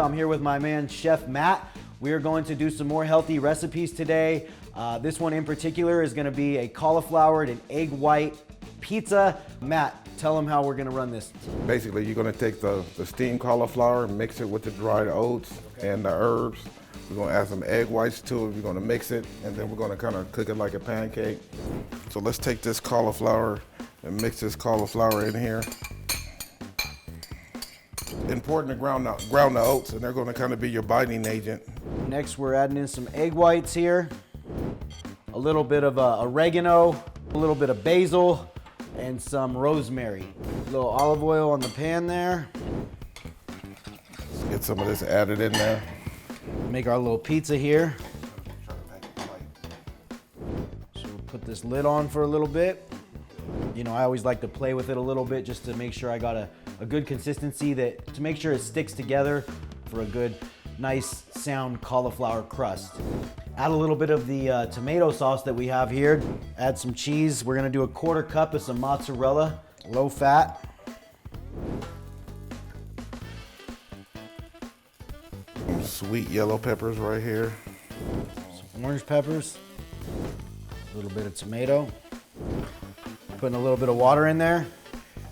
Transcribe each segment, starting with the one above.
I'm here with my man, Chef Matt. We are going to do some more healthy recipes today. This one in particular is gonna be a cauliflower and egg white pizza. Matt, tell them how we're gonna run this. Basically, you're gonna take the steamed cauliflower, mix it with the dried oats and the herbs. We're gonna add some egg whites to it. We're gonna mix it, and then we're gonna kind of cook it like a pancake. So let's take this cauliflower and mix this cauliflower in here. Important to ground the oats, and they're gonna kind of be your biting agent. Next, we're adding in some egg whites here, a little bit of oregano, a little bit of basil, and some rosemary. A little olive oil on the pan there. Let's get some of this added in there. Make our little pizza here. So we'll put this lid on for a little bit. You know, I always like to play with it a little bit just to make sure I got a good consistency, to make sure it sticks together for a good, nice, sound cauliflower crust. Add a little bit of the tomato sauce that we have here. Add some cheese. We're gonna do a 1/4 cup of some mozzarella, low fat. Some sweet yellow peppers right here. Some orange peppers. A little bit of tomato. Putting a little bit of water in there.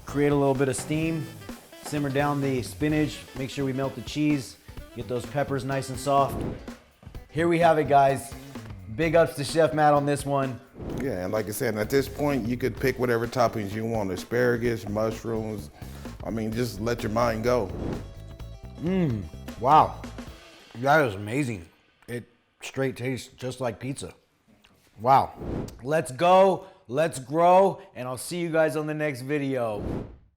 Create a little bit of steam. Simmer down the spinach. Make sure we melt the cheese. Get those peppers nice and soft. Here we have it, guys. Big ups to Chef Matt on this one. Yeah, and like I said, at this point, you could pick whatever toppings you want. Asparagus, mushrooms. I mean, just let your mind go. Wow. That is amazing. It straight tastes just like pizza. Wow. Let's go, let's grow, and I'll see you guys on the next video.